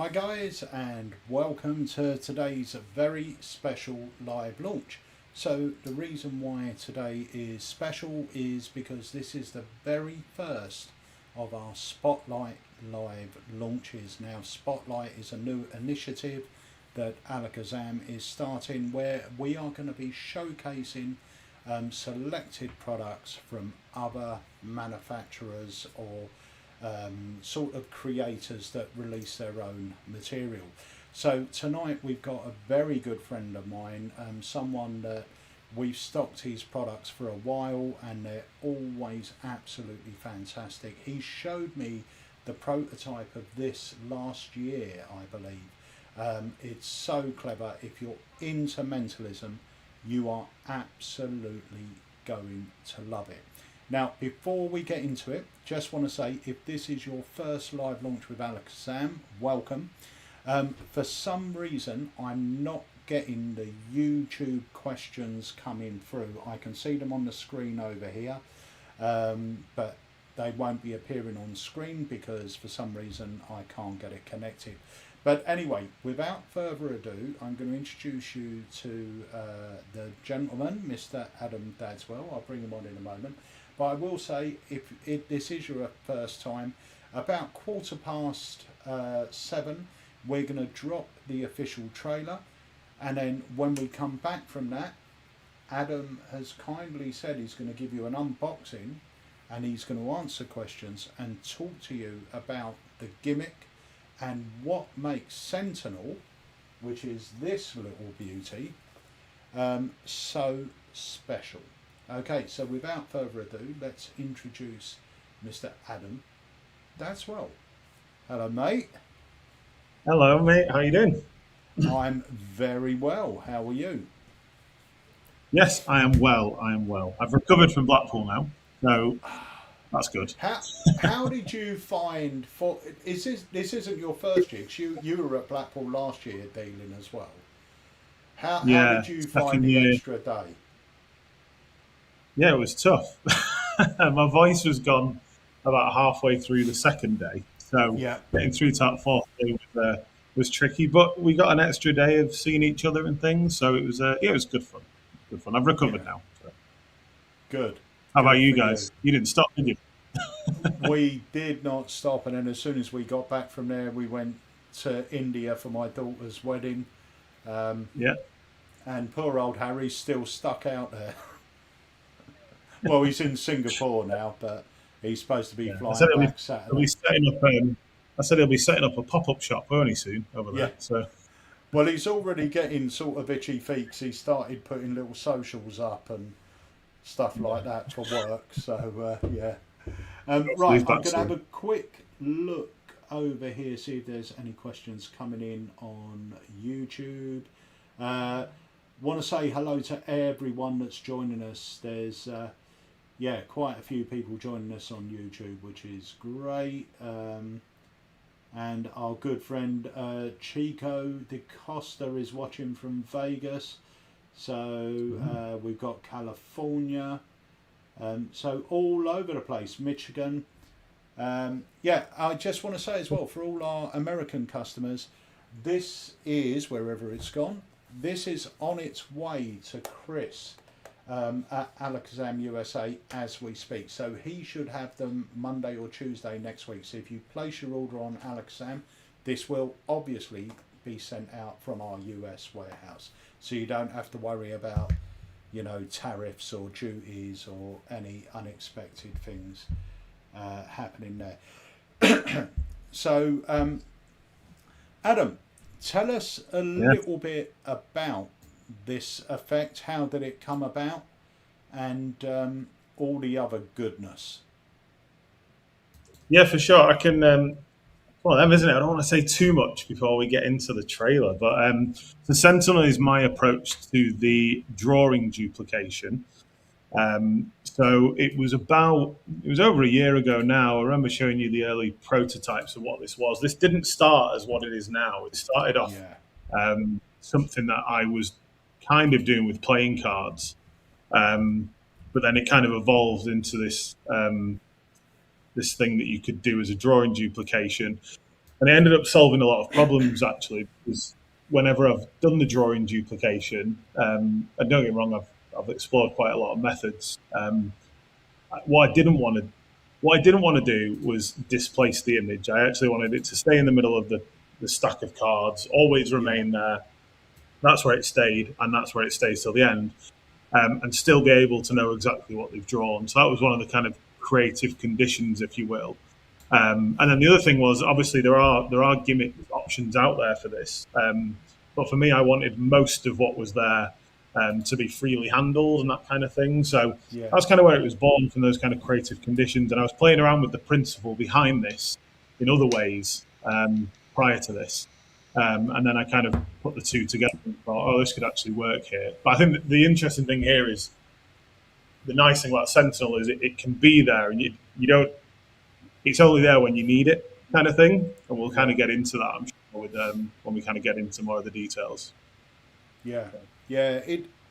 Hi guys, and welcome to today's very special live launch. So the reason why today is special is because this is the very first of our Spotlight live launches. Now Spotlight is a new initiative that Alakazam is starting where we are going to be showcasing selected products from other manufacturers or sort of creators that release their own material. So tonight we've got a very good friend of mine, someone that we've stocked his products for a while and they're always absolutely fantastic. He showed me the prototype of this last year, I believe. It's so clever. If you're into mentalism, you are absolutely going to love it. Now, before we get into it, just want to say, if this is your first live launch with Alakazam, welcome. For some reason, I'm not getting the YouTube questions coming through. I can see them on the screen over here, but they won't be appearing on screen because for some reason I can't get it connected. But anyway, without further ado, I'm going to introduce you to the gentleman, Mr. Adam Dadswell. I'll bring him on in a moment. But I will say, if this is your first time, about 7:15, we're going to drop the official trailer. And then when we come back from that, Adam has kindly said he's going to give you an unboxing and he's going to answer questions and talk to you about the gimmick and what makes Sentinel, which is this little beauty, so special. Okay, so without further ado, let's introduce Mr. Adam Dadswell. Hello, mate. Hello, mate. How you doing? I'm very well. How are you? Yes, I am well. I am well. I've recovered from Blackpool now, so that's good. How did you find? This isn't your first year? 'Cause you were at Blackpool last year dealing as well. How Yeah, did you find second the year. extra day? Yeah, it was tough. My voice was gone about halfway through the second day, so Yeah, getting through to that fourth day was tricky. But we got an extra day of seeing each other and things, so it was good fun. Good fun. I've recovered yeah, now. So. good, How about good you for you. guys? You didn't stop, did you? We did not stop, and then as soon as we got back from there, we went to India for my daughter's wedding. Um, Yeah. and poor old Harry's still stuck out there. Well, he's in Singapore now, but he's supposed to be Yeah. I said flying back he'll be Saturday. setting up. I said he'll be setting up a pop-up shop, won't he, soon over Yeah. there? So Well, he's already getting sort of itchy feet 'cause he started putting little socials up and stuff like yeah, that for work. So, yeah. hopefully Right, he's I'm back going to have soon. a quick look over here, see if there's any questions coming in on YouTube. Want to say hello to everyone that's joining us. There's yeah, quite a few people joining us on YouTube, which is great. And our good friend Chico De Costa is watching from Vegas. So we've got California. So all over the place, Michigan. Yeah, I just want to say as well, for all our American customers, this is, wherever it's gone, this is on its way to Chris at Alakazam USA as we speak. So he should have them Monday or Tuesday next week. So if you place your order on Alakazam, this will obviously be sent out from our US warehouse. So you don't have to worry about, you know, tariffs or duties or any unexpected things happening there. So, Adam, tell us a Yeah. little bit about this effect. How did it come about? And all the other goodness. Yeah, for sure. I can. Well, them, isn't it? I don't want to say too much before we get into the trailer, but the Sentinel is my approach to the drawing duplication. It was over a year ago now. I remember showing you the early prototypes of what this was. This didn't start as what it is now. It started off Yeah, something that I was kind of doing with playing cards, but then it kind of evolved into this thing that you could do as a drawing duplication. And it ended up solving a lot of problems, actually, because whenever I've done the drawing duplication, and don't get me wrong, I've explored quite a lot of methods. What I didn't want to what I didn't want to do was displace the image. I actually wanted it to stay in the middle of the stack of cards, always Yeah, remain there. That's where it stayed, and that's where it stays till the end, and still be able to know exactly what they've drawn. So that was one of the kind of creative conditions, if you will. And then the other thing was, obviously there are gimmick options out there for this, but for me, I wanted most of what was there to be freely handled and that kind of thing. So yeah, that's kind of where it was born, from those kind of creative conditions. And I was playing around with the principle behind this in other ways prior to this. And then I kind of put the two together and thought, oh, this could actually work here. But I think that the interesting thing here is, the nice thing about Sentinel is it can be there, and you don't. It's only there when you need it, kind of thing. And we'll kind yeah, of get into that, I'm sure, with when we kind of get into more of the details. yeah, yeah.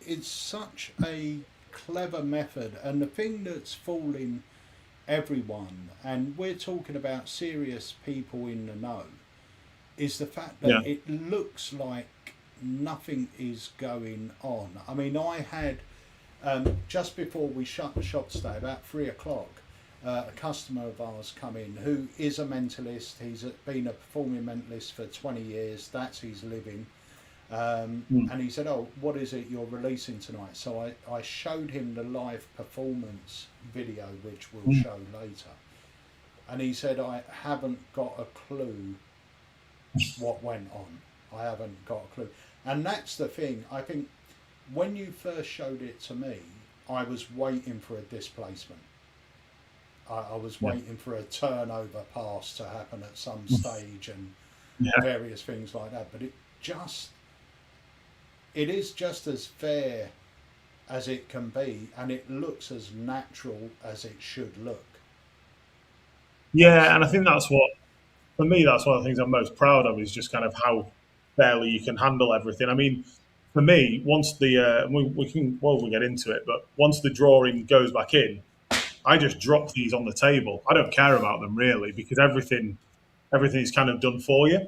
It's such a clever method, and the thing that's fooling everyone, and we're talking about serious people in the know, is the fact that Yeah, it looks like nothing is going on. I mean, I had just before we shut the shop today, about 3 o'clock, a customer of ours come in who is a mentalist. He's been a performing mentalist for 20 years. That's his living. mm. And he said, "Oh, what is it you're releasing tonight?" So I showed him the live performance video, which we'll Mm. show later. And he said, "I haven't got a clue what went on. I haven't got a clue." And that's the thing. I think when you first showed it to me, I was waiting for a displacement. I was Yeah, waiting for a turnover pass to happen at some stage and yeah, various things like that. But it is just as fair as it can be, and it looks as natural as it should look. That's yeah. And I think that's what, for me, that's one of the things I'm most proud of, is just kind of how fairly you can handle everything. I mean, for me, once we can, well, we'll get into it, but once the drawing goes back in, I just drop these on the table. I don't care about them really, because everything is kind of done for you,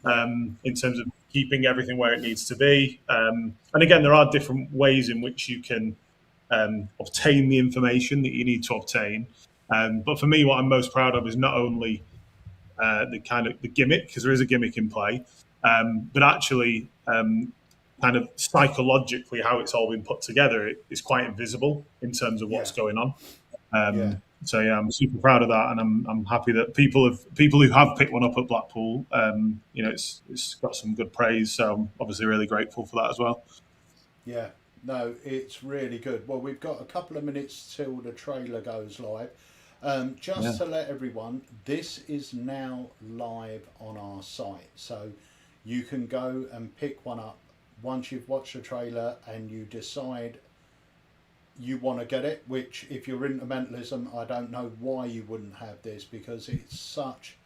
yeah, in terms of keeping everything where it needs to be. And again, there are different ways in which you can obtain the information that you need to obtain. But for me, what I'm most proud of is not only the kind of the gimmick, because there is a gimmick in play, but actually kind of psychologically how it's all been put together. Is quite invisible in terms of what's yeah, going on. yeah, So yeah, I'm super proud of that, and I'm happy that people who have picked one up at Blackpool, it's got some good praise. So I'm obviously really grateful for that as well. yeah. No, it's really good. Well, we've got a couple of minutes till the trailer goes live. Yeah, Just to let everyone, this is now live on our site. So you can go and pick one up once you've watched the trailer and you decide you want to get it, which if you're into mentalism, I don't know why you wouldn't have this, because it's such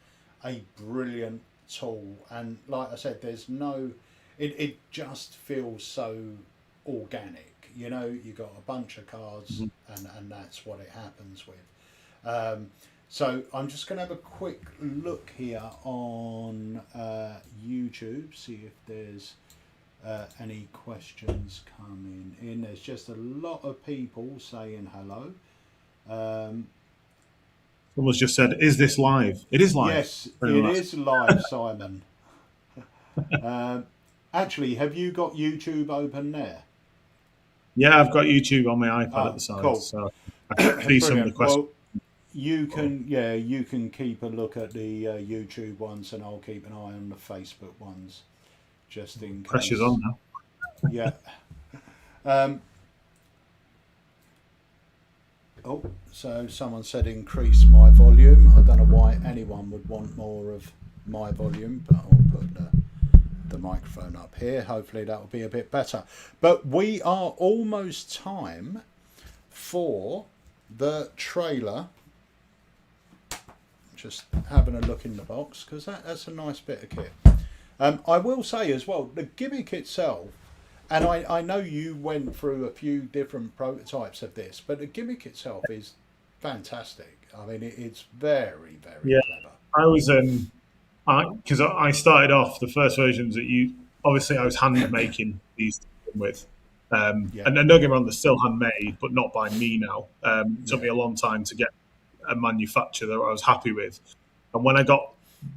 a brilliant tool. And like I said, there's no, it just feels so organic. You know, you got a bunch of cards, mhm. and that's what it happens with. Um, so I'm just going to have a quick look here on YouTube, see if there's any questions coming in. There's just a lot of people saying hello. Um, Someone's just said, "Is this live?" It is live. yes, For it anyone else. is live, Simon. Um, Actually, have you got YouTube open there? Yeah, I've got YouTube on my iPad at Oh, the side, cool. so I can see some of the Brilliant. questions. Well, you can, yeah, you can keep a look at the YouTube ones, and I'll keep an eye on the Facebook ones, just in Pressure's case. on now. Yeah. Um, oh, so someone said increase my volume. I don't know why anyone would want more of my volume, but I'll put the microphone up here. Hopefully that'll be a bit better. But we are almost time for the trailer. Just having a look in the box, because that's a nice bit of kit. I will say as well, the gimmick itself, and I know you went through a few different prototypes of this, but the gimmick itself is fantastic. I mean, it's very, very Yeah, clever. I was because I started off the first versions that you obviously I was hand making these to begin with, Yeah, and don't get me wrong, they're still handmade, but not by me now. It took yeah, me a long time to get a manufacturer that I was happy with, and when I got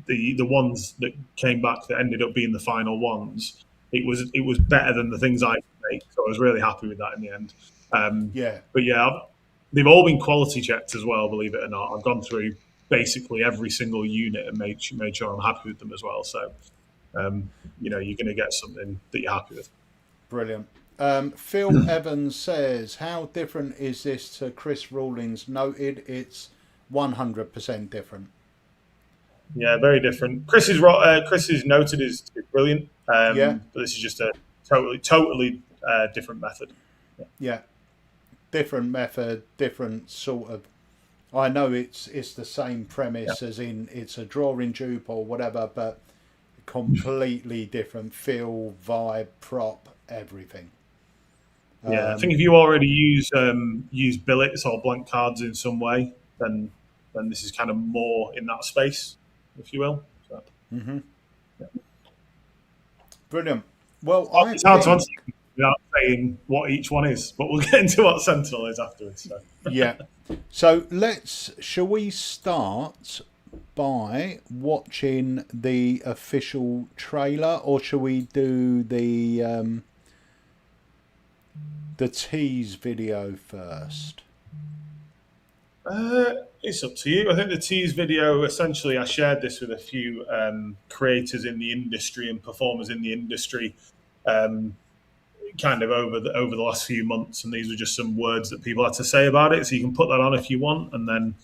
the ones that came back that ended up being the final ones, it was better than the things I could make. So I was really happy with that in the end. yeah. But yeah, they've all been quality checked as well. Believe it or not, I've gone through basically every single unit and made sure I'm happy with them as well. So you're going to get something that you're happy with. Brilliant. Phil Evans says, "How different is this to Chris Rawlings?" Noted, it's 100% different. Yeah, very different. Chris is noted as brilliant, Yeah, but this is just a totally different method. Yeah. yeah. Different method, different sort of. I know it's the same Yeah. premise as in it's a drawing dupe or whatever, but completely different feel, vibe, prop, everything. Yeah, I think if you already use billets or blank cards in some way, then this is kind of more in that space, if you will. So, yeah. Brilliant. Well, I It's hard to answer think, without saying what each one is, but we'll get into what Sentinel is afterwards. So. yeah. So shall we start by watching the official trailer, or shall we do the tease video first? It's up to you. I think the tease video, essentially, I shared this with a few creators in the industry and performers in the industry, um, kind of over the last few months, and these were just some words that people had to say about it. So you can put that on if you want, and then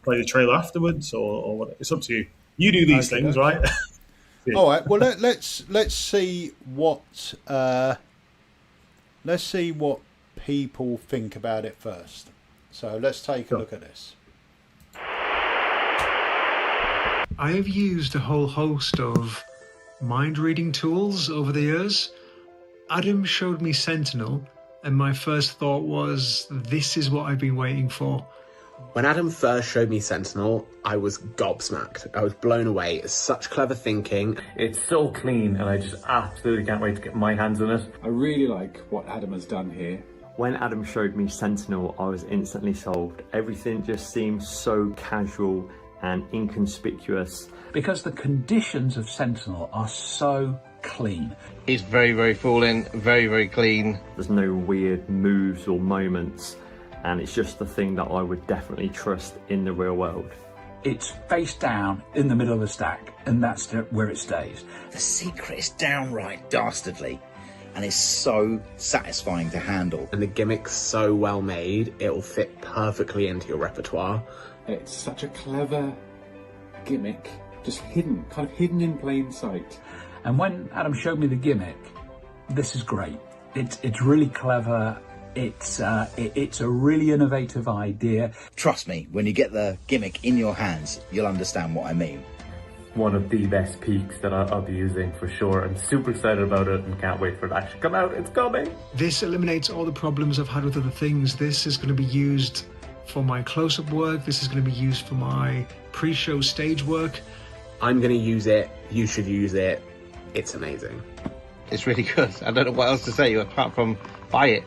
play the trailer afterwards, or what. It's up to you. You do these Okay, things, dokes. right? All right. Well, let's see what let's see what people think about it first. So let's take a Sure. look at this. I have used a whole host of mind reading tools over the years. Adam showed me Sentinel, and my first thought was, this is what I've been waiting for. When Adam first showed me Sentinel, I was gobsmacked. I was blown away. It's such clever thinking. It's so clean, and I just absolutely can't wait to get my hands on it. I really like what Adam has done here. When Adam showed me Sentinel, I was instantly sold. Everything just seemed so casual and inconspicuous. Because the conditions of Sentinel are so clean. It's very, very falling, very, very clean. There's no weird moves or moments, and it's just the thing that I would definitely trust in the real world. It's face down in the middle of the stack, and that's where it stays. The secret is downright dastardly, and it's so satisfying to handle. And the gimmick's so well made, it'll fit perfectly into your repertoire. It's such a clever gimmick, just hidden, kind of hidden in plain sight. And when Adam showed me the gimmick, this is great. It's really clever. It's a really innovative idea. Trust me, when you get the gimmick in your hands, you'll understand what I mean. One of the best peaks that I'll be using for sure. I'm super excited about it and can't wait for it to actually come out. It's coming! This eliminates all the problems I've had with other things. This is going to be used for my close-up work. This is going to be used for my pre-show stage work. I'm going to use it. You should use it. It's amazing. It's really good. I don't know what else to say apart from buy it.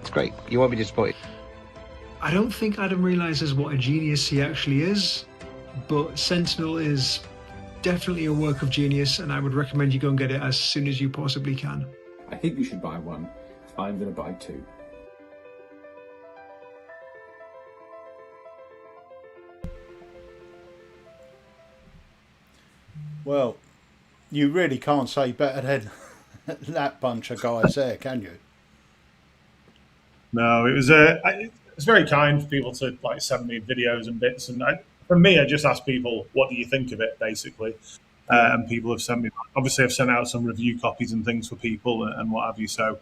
It's great. You won't be disappointed. I don't think Adam realizes what a genius he actually is, but Sentinel is definitely a work of genius, and I would recommend you go and get it as soon as you possibly can. I think you should buy one. I'm going to buy two. Well, you really can't say better than that bunch of guys there, can you? No, it's very kind for people to like send me videos and bits, and for me, I just ask people, what do you think of it, basically. And people have sent me. Obviously, I've sent out some review copies and things for people and what have you. So,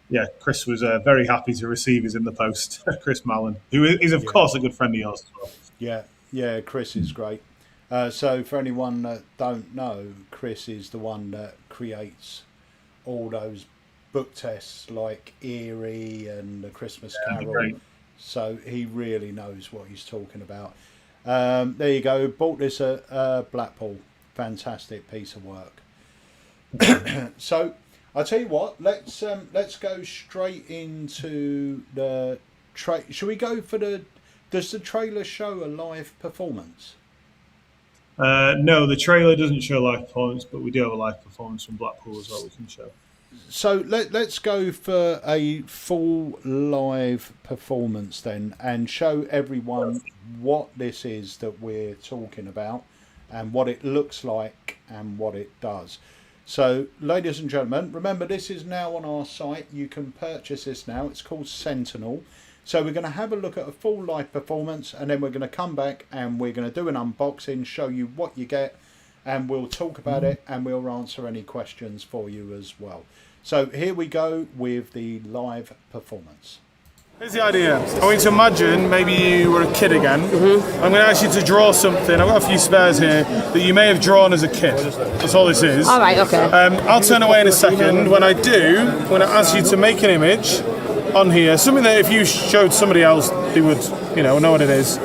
yeah, Chris was very happy to receive his in the post. Chris Mallon, who is of course a good friend of yours as well. Yeah, Chris is great. So for anyone that don't know, Chris is the one that creates all those book tests like Eerie and The Christmas Carol. Great. So he really knows what he's talking about. There you go. Bought this at Blackpool. Fantastic piece of work. So I'll tell you what. Let's go straight into the Shall we go for the? Does the trailer show a live performance? No, the trailer doesn't show a live performance, but we do have a live performance from Blackpool as well we can show. So let's go for a full live performance then, and show everyone what this is that we're talking about and what it looks like and what it does. So ladies and gentlemen, remember this is now on our site. You can purchase this now. It's called Sentinel. So we're going to have a look at a full live performance, and then we're going to come back and we're going to do an unboxing, show you what you get, and we'll talk about it, and we'll answer any questions for you as well. So here we go with the live performance. Here's the idea. I want you to imagine maybe you were a kid again. I'm going to ask you to draw something. I've got a few spares here that you may have drawn as a kid. That's all this is. All right, okay. I'll turn away in a second. When I do, I'm going to ask you to make an image on here, something that if you showed somebody else, they would, know what it is.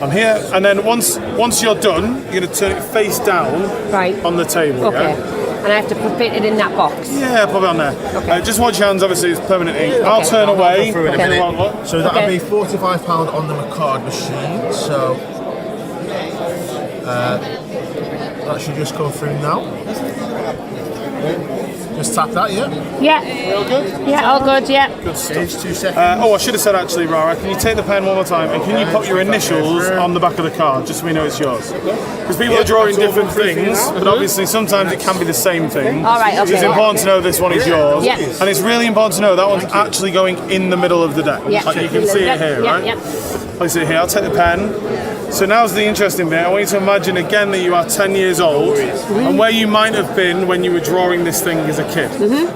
On here, and then once you're done, you're going to turn it face down on the table. Okay. Yeah? And I have to fit it in that box. Yeah, pop it on there. Okay. Just watch your hands, obviously, it's permanent ink. Okay. I'll turn away. So that'll be £45 on the card machine. So that should just go through now. Just tap that, yeah? Yeah. All good? Yeah, all good, yeah. Good stuff. 2 seconds. I should have said actually, Rara, can you take the pen one more time and can you put your initials on the back of the card just so we know it's yours? Because people are drawing different things, but obviously sometimes it can be the same thing. All right, okay. It's important to know this one is yours. Yeah. And it's really important to know that one's actually going in the middle of the deck. Yeah. Like you can see it here, right? Yeah. Place it here, I'll take the pen. So now's the interesting bit. I want you to imagine again that you are 10 years old and where you might have been when you were drawing this thing as a kid.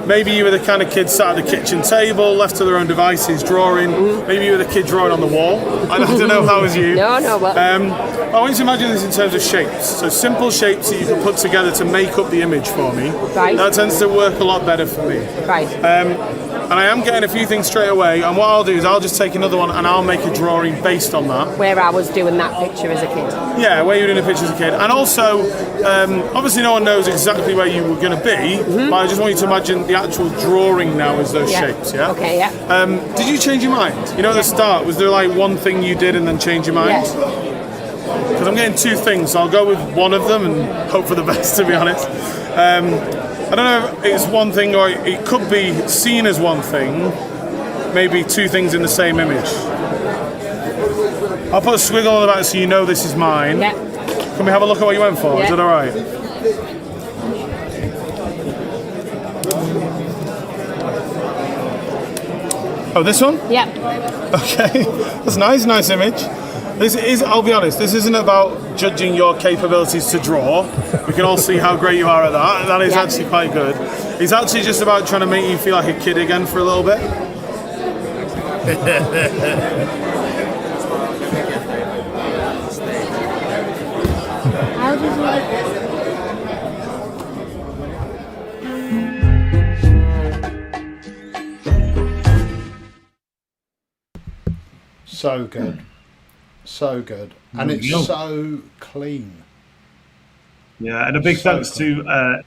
Maybe you were the kind of kid sat at the kitchen table, left to their own devices, drawing. Maybe you were the kid drawing on the wall. I don't know if that was you. No, but... I want you to imagine this in terms of shapes. So simple shapes that you can put together to make up the image for me. Right. That tends to work a lot better for me. Right. And I am getting a few things straight away, and what I'll do is I'll just take another one and I'll make a drawing based on that. Where I was doing that picture as a kid. Yeah, where you were doing a picture as a kid. And also, obviously no one knows exactly where you were going to be, but I just want you to imagine the actual drawing now as those shapes, yeah? Okay, yeah. Did you change your mind? At the start, was there like one thing you did and then change your mind? Because I'm getting two things, so I'll go with one of them and hope for the best, to be honest. I don't know if it's one thing or it could be seen as one thing, maybe two things in the same image. I'll put a squiggle on the back so you know this is mine. Yeah. Can we have a look at what you went for? Yeah. Is that alright? Oh, this one? Yeah. Okay, that's nice image. This is, I'll be honest, this isn't about judging your capabilities to draw. We can all see how great you are at that. That is actually quite good. It's actually just about trying to make you feel like a kid again for a little bit. How did you... So good. So good. And it's so clean. Yeah, and a big thanks to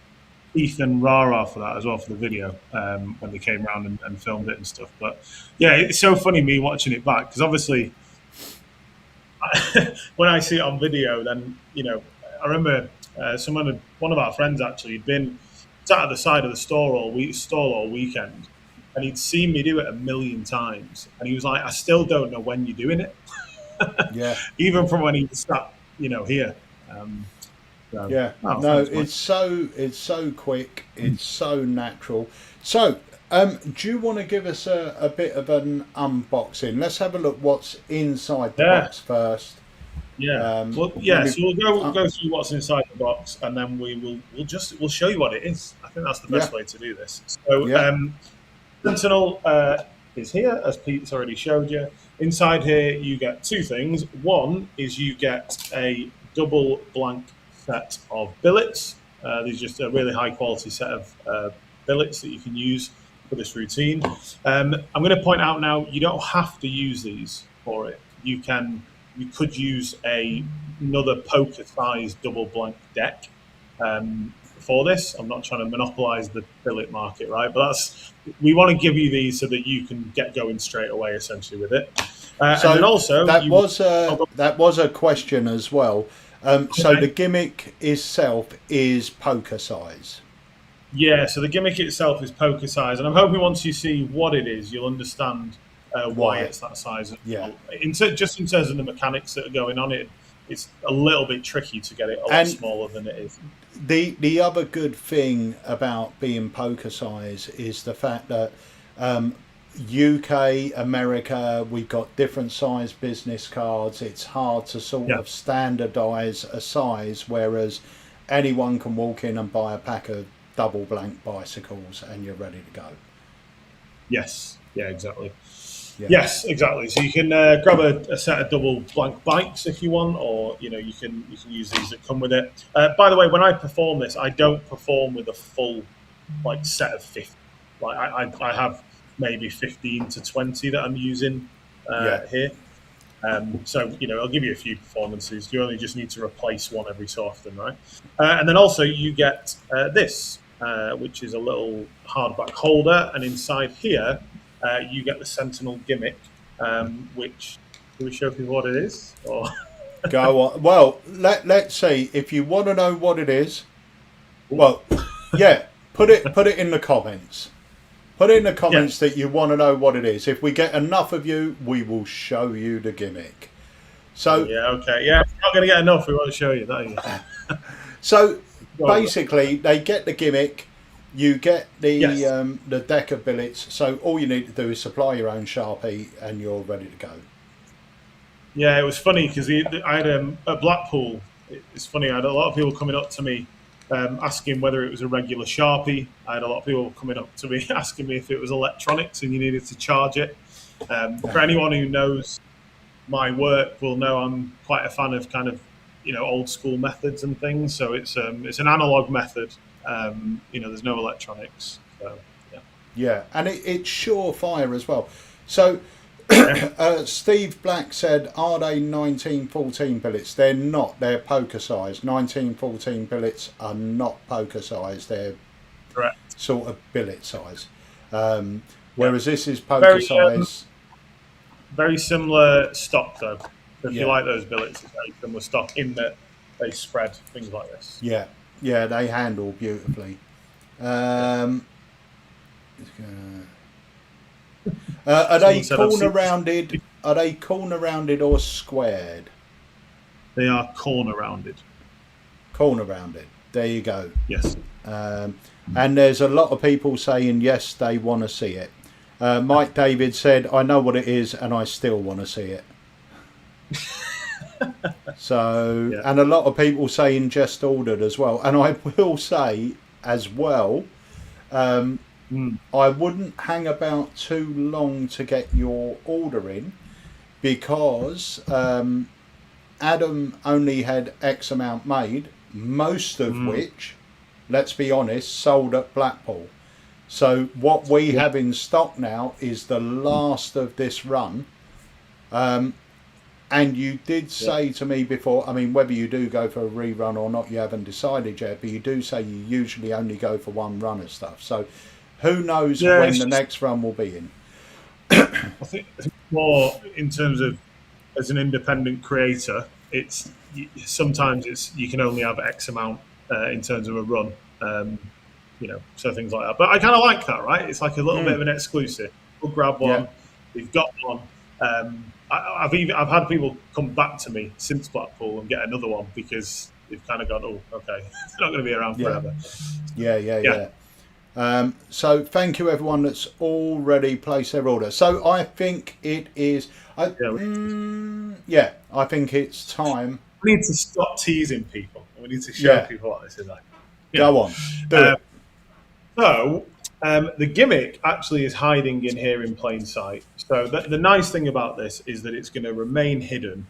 Ethan Rara for that as well, for the video, when they came around and filmed it and stuff. But yeah, it's so funny me watching it back, because obviously when I see it on video, then, I remember one of our friends actually had been sat at the side of the stall all weekend, and he'd seen me do it 1,000,000 times, and he was like, I still don't know when you're doing it. Yeah. Even from when he was sat, here. Yeah. No, it's so quick. It's so natural. So, do you want to give us a bit of an unboxing? Let's have a look what's inside the box first. Yeah. So we'll go through what's inside the box, and then we'll show you what it is. I think that's the best way to do this. So Sentinel is here, as Pete's already showed you. Inside here, you get two things. One is you get a double blank set of billets. These are just a really high quality set of billets that you can use for this routine. I'm going to point out now, you don't have to use these for it. You can you could use another poker-sized double blank deck for this. I'm not trying to monopolize the billet market, right? But we want to give you these so that you can get going straight away, essentially, with it. So and then also that was a question as well. So the gimmick itself is poker size. Yeah, so the gimmick itself is poker size, and I'm hoping once you see what it is, you'll understand why it's that size. Yeah. Just in terms of the mechanics that are going on, it's a little bit tricky to get it a lot smaller than it is. The other good thing about being poker size is the fact that UK, America, we've got different size business cards. It's hard to sort of standardise a size, whereas anyone can walk in and buy a pack of double blank bicycles and you're ready to go. Yes, yeah, exactly. Yeah. Yes, exactly. So you can grab a set of double blank bikes if you want, or you can use these that come with it. By the way, when I perform this, I don't perform with a full set of 50. I have maybe 15 to 20 that I'm using here. So I'll give you a few performances. You only just need to replace one every so often, right? And then also you get this, which is a little hardback holder, and inside here you get the Sentinel gimmick, which, do we show people what it is? Or go on. Well, let's see. If you want to know what it is, well, yeah, put it in the comments. Put it in the comments that you want to know what it is. If we get enough of you, we will show you the gimmick. So yeah, okay, yeah, we're not going to get enough. We want to show you that. So basically, they get the gimmick. You get the deck of billets. So all you need to do is supply your own Sharpie, and you're ready to go. Yeah, it was funny because I had at Blackpool. It's funny. I had a lot of people coming up to me asking whether it was a regular Sharpie. I had a lot of people coming up to me asking me if it was electronics and you needed to charge it. For anyone who knows my work will know I'm quite a fan of kind of old school methods and things. So it's an analog method. There's no electronics. So, yeah, and it's surefire as well. So Steve Black said, are they 1914 billets? They're not. They're poker size. 1914 billets are not poker size. They're sort of billet size. Whereas this is poker size. Very similar stock though. So if you like those billets, it's very similar stock in that they spread, things like this. Yeah, yeah, they handle beautifully. Are they corner rounded? Are they corner rounded or squared? They are corner rounded. Corner rounded. There you go. Yes. And there's a lot of people saying yes, they want to see it. Mike David said, "I know what it is, and I still want to see it." So, and a lot of people saying just ordered as well. And I will say as well, I wouldn't hang about too long to get your order in, because Adam only had X amount made, most of which, let's be honest, sold at Blackpool. So what we have in stock now is the last of this run. And you did say to me before, I mean, whether you do go for a rerun or not, you haven't decided yet, but you do say you usually only go for one run of stuff. So who knows when the next run will be in? I think more in terms of as an independent creator, it's sometimes you can only have X amount in terms of a run, so things like that. But I kind of like that, right? It's like a little bit of an exclusive. We'll grab one. We've got one. I've had people come back to me since Blackpool and get another one because they've kind of gone, oh, okay, it's not going to be around forever. Yeah. So thank you everyone that's already placed their order. So I think it is. I think it's time. We need to stop teasing people. We need to show people what this is like. Go on, do it. So the gimmick actually is hiding in here in plain sight. So the nice thing about this is that it's going to remain hidden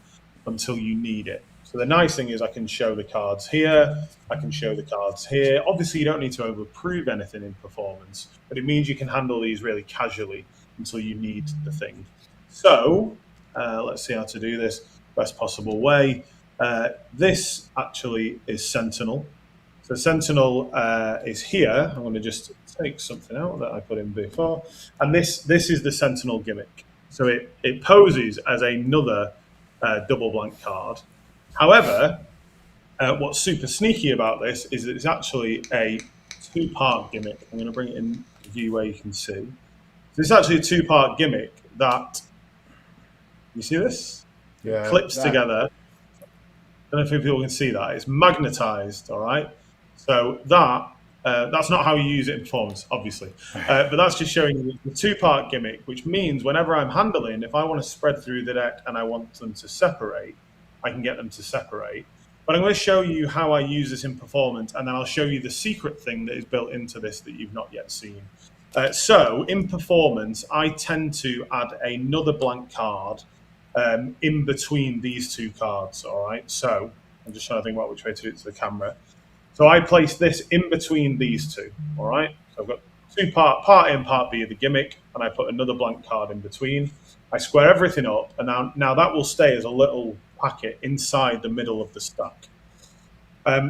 until you need it. So the nice thing is I can show the cards here, I can show the cards here. Obviously, you don't need to overprove anything in performance, but it means you can handle these really casually until you need the thing. So let's see how to do this. best possible way. This actually is Sentinel. So Sentinel is here. I'm going to just take something out that I put in before. And this is the Sentinel gimmick. So it poses as another double blank card. However, what's super sneaky about this is that it's actually a two-part gimmick. I'm going to bring it in view where you can see. So it's actually a two-part gimmick that, you see this? Yeah. Clips together. I don't know if people can see that. It's magnetized, all right? So that's not how you use it in performance, obviously. But that's just showing you the two-part gimmick, which means whenever I'm handling, if I want to spread through the deck and I want them to separate, I can get them to separate. But I'm going to show you how I use this in performance, and then I'll show you the secret thing that is built into this that you've not yet seen. So in performance, I tend to add another blank card in between these two cards, all right? So I'm just trying to think about which way to do it to the camera. So I place this in between these two, all right? So I've got part A and part B of the gimmick, and I put another blank card in between. I square everything up, and now that will stay as a little packet inside the middle of the stack.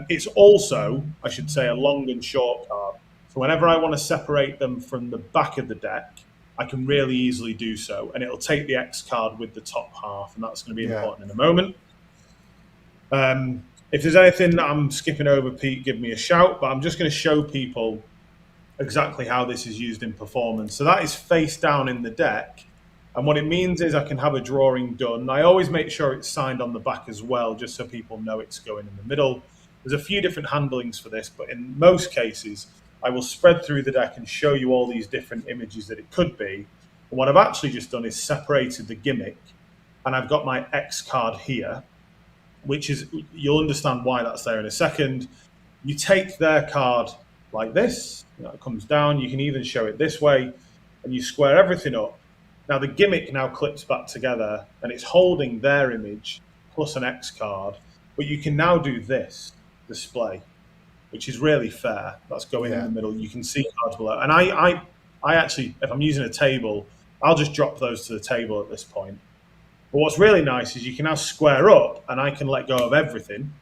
It's also, I should say, a long and short card. So whenever I want to separate them from the back of the deck, I can really easily do so, and it'll take the X card with the top half, and that's going to be important in a moment. If there's anything that I'm skipping over, Pete, give me a shout, but I'm just going to show people exactly how this is used in performance. So that is face down in the deck, and what it means is I can have a drawing done. I always make sure it's signed on the back as well, just so people know it's going in the middle. There's a few different handlings for this, but in most cases, I will spread through the deck and show you all these different images that it could be. And what I've actually just done is separated the gimmick, and I've got my X card here, which is, you'll understand why that's there in a second. You take their card like this, it comes down, you can even show it this way, and you square everything up. Now the gimmick now clips back together, and it's holding their image plus an X card, but you can now do this display, which is really fair. That's going in the middle. You can see cards below. And I actually, if I'm using a table, I'll just drop those to the table at this point. But what's really nice is you can now square up, and I can let go of everything.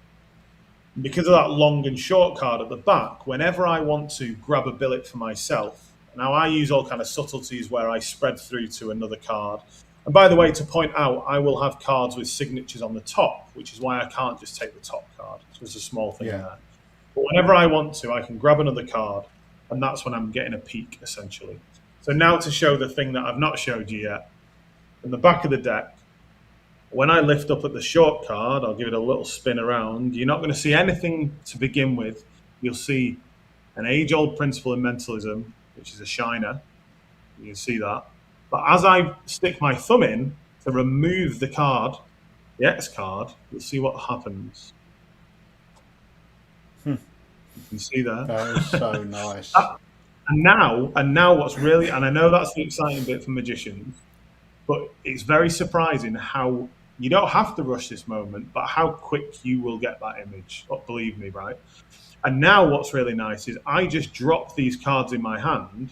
And because of that long and short card at the back, whenever I want to grab a billet for myself, now I use all kind of subtleties where I spread through to another card. And by the way, to point out, I will have cards with signatures on the top, which is why I can't just take the top card. So there's a small thing there. But whenever I want to, I can grab another card, and that's when I'm getting a peek, essentially. So now to show the thing that I've not showed you yet. In the back of the deck, when I lift up at the short card, I'll give it a little spin around. You're not going to see anything to begin with. You'll see an age-old principle in mentalism, which is a shiner. You can see that. But as I stick my thumb in to remove the card, the X card, you'll see what happens. You can see there. That is so nice. And now what's really, and I know that's the exciting bit for magicians, but it's very surprising how you don't have to rush this moment, but how quick you will get that image. But believe me, right? And now what's really nice is I just drop these cards in my hand,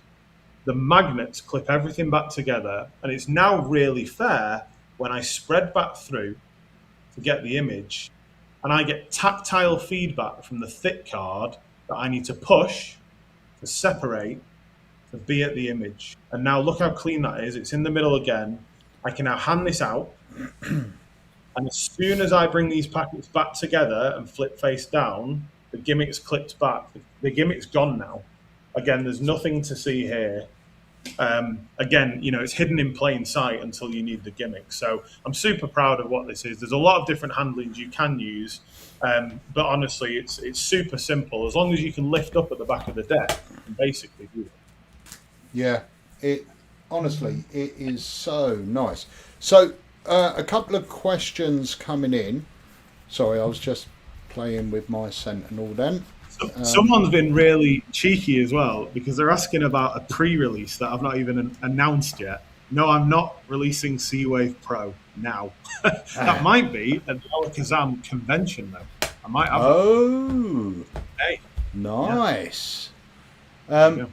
the magnets clip everything back together, and it's now really fair when I spread back through to get the image, and I get tactile feedback from the thick card that I need to push to separate to be at the image. And now look how clean that is. It's in the middle again. I can now hand this out, and as soon as I bring these packets back together and flip face down, the gimmick's clipped back. The gimmick's gone now. Again, there's nothing to see here. Again, it's hidden in plain sight until you need the gimmick. So I'm super proud of what this is. There's a lot of different handlings you can use, but honestly, it's super simple. As long as you can lift up at the back of the deck and basically do it. Yeah, honestly, it is so nice. So a couple of questions coming in. Sorry, I was just playing with my Sentinel then. Someone's been really cheeky as well, because they're asking about a pre-release that I've not even announced yet. No, I'm not releasing Seawave Pro now. That might be at the Alakazam convention, though. I might have. Oh, hey, nice. Yeah.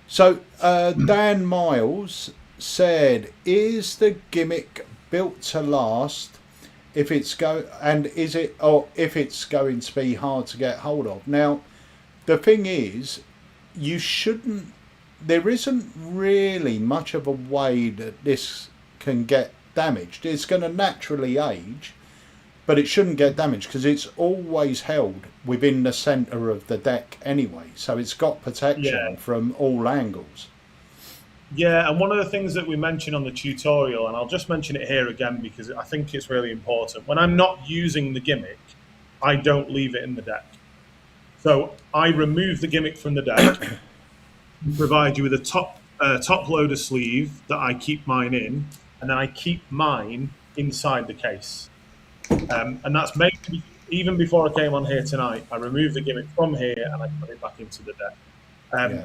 So Dan Miles said, "Is the gimmick built to last? if it's if it's going to be hard to get hold of. Now, the thing is, there isn't really much of a way that this can get damaged. It's going to naturally age, but it shouldn't get damaged because it's always held within the centre of the deck anyway, so it's got protection from all angles. Yeah, and one of the things that we mentioned on the tutorial, and I'll just mention it here again because I think it's really important, when I'm not using the gimmick, I don't leave it in the deck. So I remove the gimmick from the deck, provide you with a top loader sleeve that I keep mine in, and then I keep mine inside the case. And that's made even before I came on here tonight. I removed the gimmick from here and I put it back into the deck.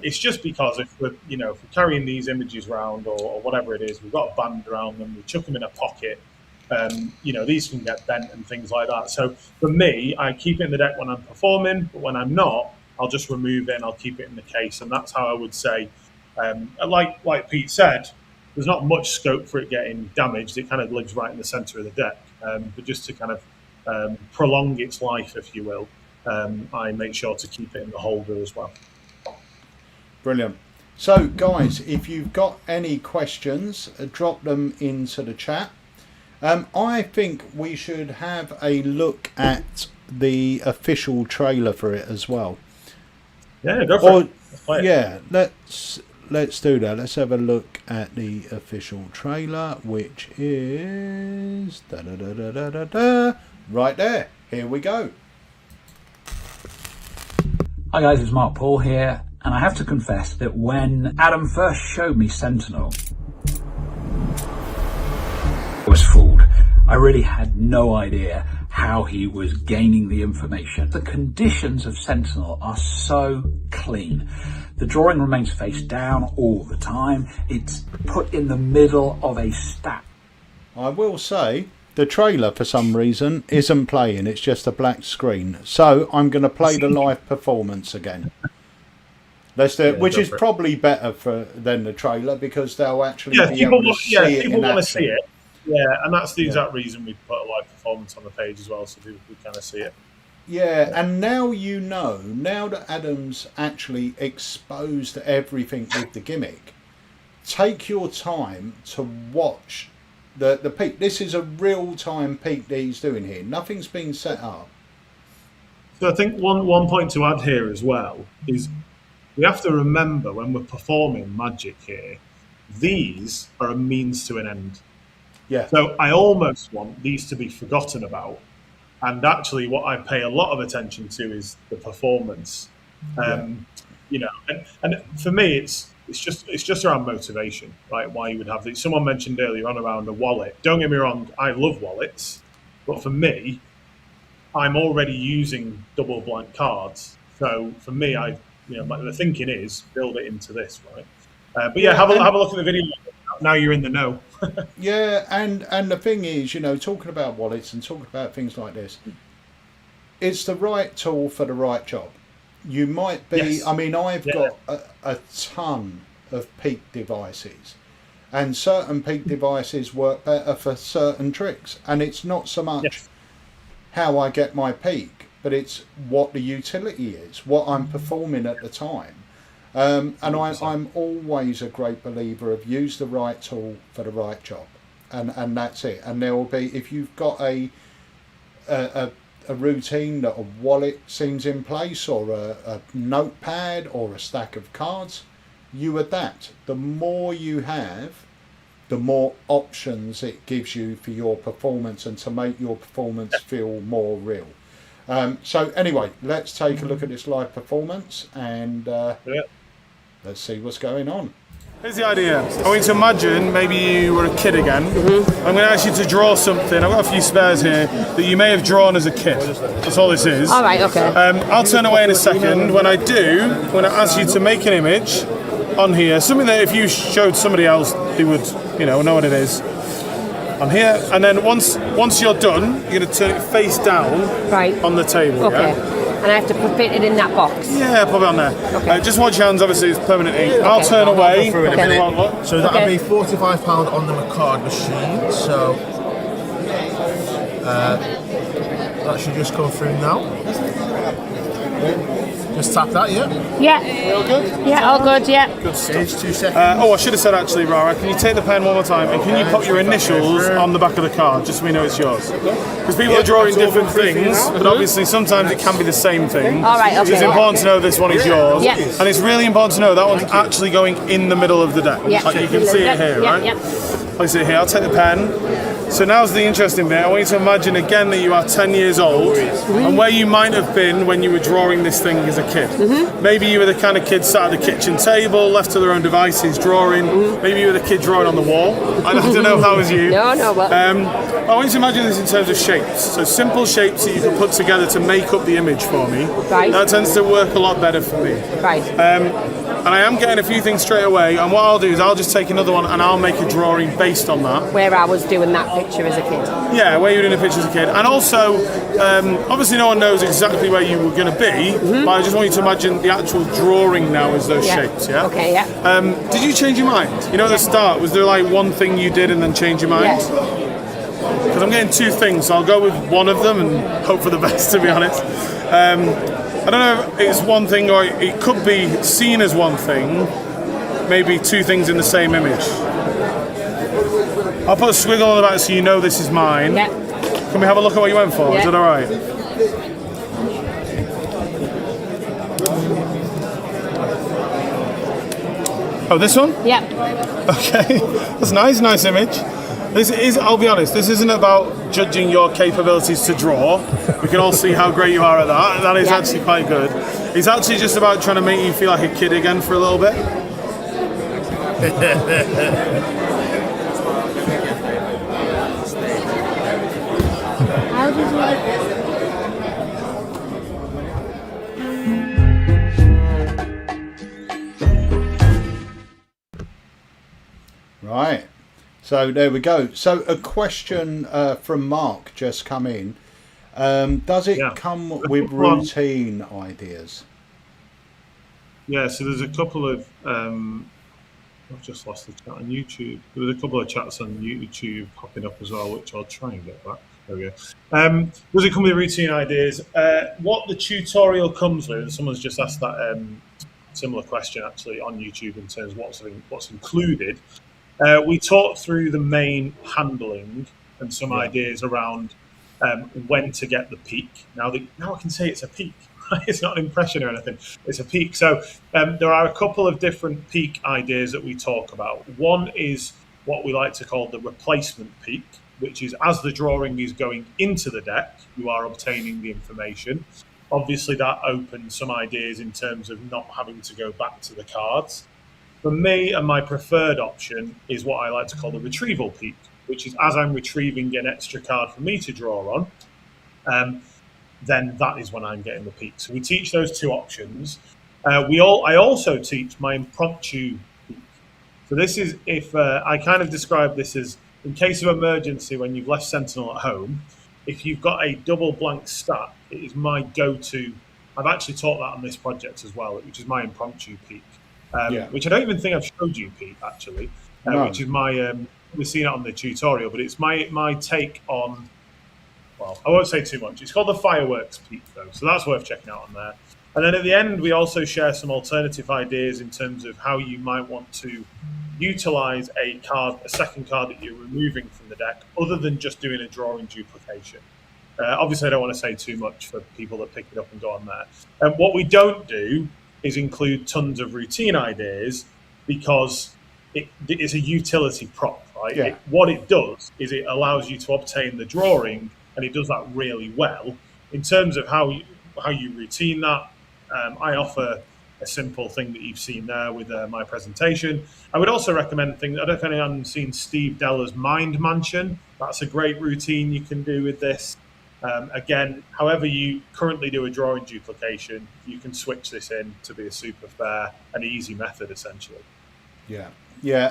It's just because if we're carrying these images around or whatever it is, we've got a band around them, we chuck them in a pocket. These can get bent and things like that. So for me, I keep it in the deck when I'm performing, but when I'm not, I'll just remove it and I'll keep it in the case. And that's how I would say, like Pete said, there's not much scope for it getting damaged. It kind of lives right in the center of the deck. But just to kind of prolong its life, if you will, I make sure to keep it in the holder as well. Brilliant. So, guys, if you've got any questions, drop them into the chat. I think we should have a look at the official trailer for it as well. Yeah, go for it. Yeah, let's do that. Let's have a look at the official trailer, which is right there. Here we go. Hi guys, it's Mark Paul here, and I have to confess that when Adam first showed me Sentinel, I was fooled. I really had no idea how he was gaining the information. The conditions of Sentinel are so clean. The drawing remains face down all the time. It's put in the middle of a stack. I will say the trailer for some reason isn't playing. It's just a black screen. So I'm going to play the live performance again. Let's do it, which is probably better than the trailer because they'll actually be able to see it. People want to see it. Yeah, and that's the exact reason we put a live performance on the page as well, so people can kind of see it. Yeah, and now now that Adam's actually exposed everything with the gimmick, take your time to watch the peak. This is a real-time peak that he's doing here. Nothing's been set up. So I think one point to add here as well is we have to remember when we're performing magic here, these are a means to an end. Yeah. So I almost want these to be forgotten about. And actually what I pay a lot of attention to is the performance. And for me it's just around motivation, right? Why you would have these. Someone mentioned earlier on around a wallet. Don't get me wrong, I love wallets, but for me, I'm already using double blank cards. So for me, the thinking is build it into this, right? Have a look at the video. Now you're in the know. Yeah, and the thing is, talking about wallets and talking about things like this, it's the right tool for the right job. You might be, yes. I mean, I've got a ton of peak devices, and certain peak devices work better for certain tricks, and it's not so much how I get my peak, but it's what the utility is, what I'm performing at the time. And I'm always a great believer of use the right tool for the right job, and that's it. And there will be, if you've got a routine that a wallet seems in place, or a notepad, or a stack of cards, you adapt. The more you have, the more options it gives you for your performance and to make your performance feel more real. So anyway, let's take a look at this live performance and let's see what's going on. Here's the idea. I want you to imagine maybe you were a kid again. I'm going to ask you to draw something. I've got a few spares here that you may have drawn as a kid. That's all this is. All right, okay. I'll turn away in a second. When I do, I'm going to ask you to make an image on here. Something that if you showed somebody else, they would, know what it is. On here. And then once you're done, you're going to turn it face down on the table. Okay. Yeah? And I have to fit it in that box? Yeah, pop it on there. Okay. Just watch your hands, obviously it's permanent ink. I'll turn away. So that'll be £45 on the card machine. So That should just come through now. Just tap that, yeah? Yeah. All good? Yeah, all good, yeah. Good stuff. 2 seconds. I should have said actually, Rara, can you take the pen one more time and can you put your initials on the back of the card just so we know it's yours? Because people are drawing different things, but obviously sometimes it can be the same thing. All right, So it's okay. important to know this one is yours. Yeah. And it's really important to know that one's actually going in the middle of the deck. Yeah. Like you can see it here, Yeah, right? yeah. I see it here. I'll take the pen. So now's the interesting bit. I want you to imagine again that you are 10 years old and where you might have been when you were drawing this thing as a kid. Maybe you were the kind of kid sat at the kitchen table, left to their own devices, drawing. Maybe you were the kid drawing on the wall. I don't know if that was you. No, but... I want you to imagine this in terms of shapes. So simple shapes that you can put together to make up the image for me. Right. That tends to work a lot better for me. Right. And I am getting a few things straight away. And what I'll do is I'll just take another one and I'll make a drawing based on that. Where I was doing that picture as a kid. Yeah, where you were doing a picture as a kid. And also, obviously no one knows exactly where you were going to be, but I just want you to imagine the actual drawing now as those shapes, yeah? Okay, yeah. Did you change your mind? You know, at the start, was there like one thing you did and then change your mind? Yes. Because I'm getting two things, so I'll go with one of them and hope for the best, to be honest. I don't know if it's one thing or it could be seen as one thing, maybe two things in the same image. I'll put a squiggle on the back so you know this is mine. Yeah. Can we have a look at what you went for? Yeah. Is that alright? Oh, this one? Yeah. Okay. That's nice image. This is, I'll be honest, this isn't about judging your capabilities to draw. We can all see how great you are at that. That is actually quite good. It's actually just about trying to make you feel like a kid again for a little bit. How did you... Right. So there we go. So a question from Mark just come in. Does it come with routine ideas? Yeah, so there's a couple of I've just lost the chat on YouTube. There was a couple of chats on YouTube popping up as well, which I'll try and get back. There we go. Does it come with routine ideas? What the tutorial comes with, someone's just asked that similar question actually on YouTube in terms of what's included. We talked through the main handling and some ideas around when to get the peak. Now I can say it's a peak. It's not an impression or anything. It's a peak. So there are a couple of different peak ideas that we talk about. One is what we like to call the replacement peak, which is as the drawing is going into the deck, you are obtaining the information. Obviously, that opens some ideas in terms of not having to go back to the cards. For me, and my preferred option is what I like to call the retrieval peak, which is as I'm retrieving an extra card for me to draw on, then that is when I'm getting the peak. So we teach those two options. I also teach my impromptu peak. So this is if I kind of describe this as in case of emergency when you've left Sentinel at home, if you've got a double blank stack, it is my go-to. I've actually taught that on this project as well, which is my impromptu peak. Which I don't even think I've showed you, Pete, actually, which is my, we've seen it on the tutorial, but it's my take on, well, I won't say too much. It's called the fireworks peak, though, so that's worth checking out on there. And then at the end, we also share some alternative ideas in terms of how you might want to utilize a second card that you're removing from the deck, other than just doing a drawing duplication. Obviously, I don't want to say too much for people that pick it up and go on there. And what we don't do is include tons of routine ideas because it is a utility prop, right? Yeah. What it does is it allows you to obtain the drawing, and it does that really well. In terms of how you routine that, I offer a simple thing that you've seen there with my presentation. I would also recommend I don't know if anyone's seen Steve Deller's Mind Mansion. That's a great routine you can do with this. Again, however you currently do a drawing duplication, you can switch this in to be a super fair and easy method, essentially. Yeah,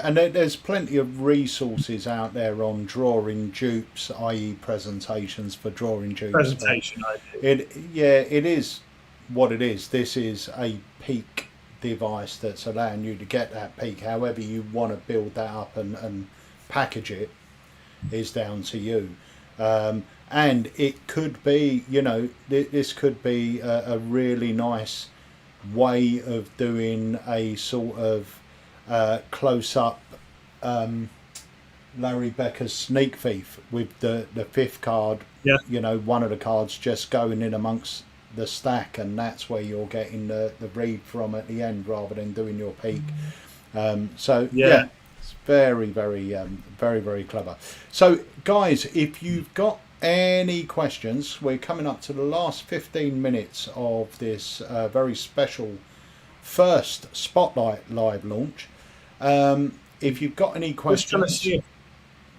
and there's plenty of resources out there on drawing dupes, i.e. presentations for drawing dupes. Presentation idea. It is what it is. This is a peak device that's allowing you to get that peak. However you want to build that up and package it is down to you. and it could be, you know, this could be a really nice way of doing a sort of close-up Larry Becker's Sneak Thief with the fifth card. Yeah. You know, one of the cards just going in amongst the stack, and that's where you're getting the read from at the end rather than doing your peek. So yeah, it's very, very, very, very clever. So guys, if you've got any questions, we're coming up to the last 15 minutes of this very special first Spotlight live launch. If you've got any questions,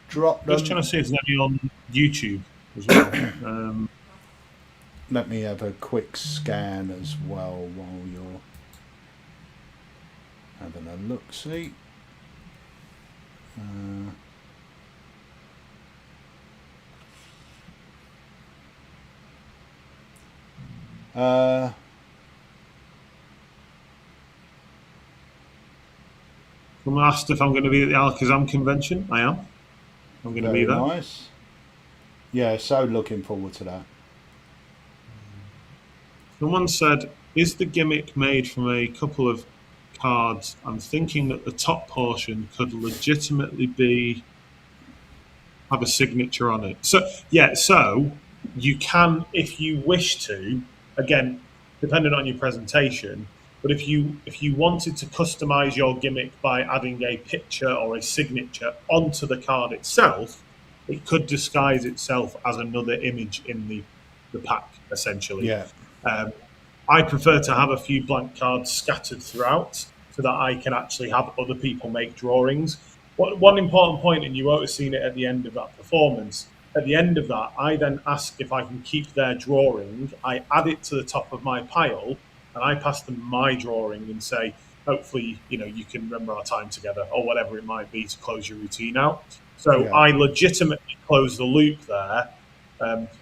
drop them. Just trying to see if there's any on YouTube as well. Let me have a quick scan as well while you're having a look-see. Someone asked if I'm going to be at the Alakazam convention. I am. I'm going to be there. Nice. Yeah, so looking forward to that. Someone said, is the gimmick made from a couple of cards? I'm thinking that the top portion could legitimately have a signature on it. So yeah, so you can, if you wish to, again, depending on your presentation, but if you wanted to customize your gimmick by adding a picture or a signature onto the card itself, it could disguise itself as another image in the pack, essentially. Yeah. I prefer to have a few blank cards scattered throughout so that I can actually have other people make drawings. One important point, and you won't have seen it at the end of that performance, at the end of that, I then ask if I can keep their drawing. I add it to the top of my pile, and I pass them my drawing and say, hopefully, you know, you can remember our time together, or whatever it might be to close your routine out. So yeah. I legitimately close the loop there.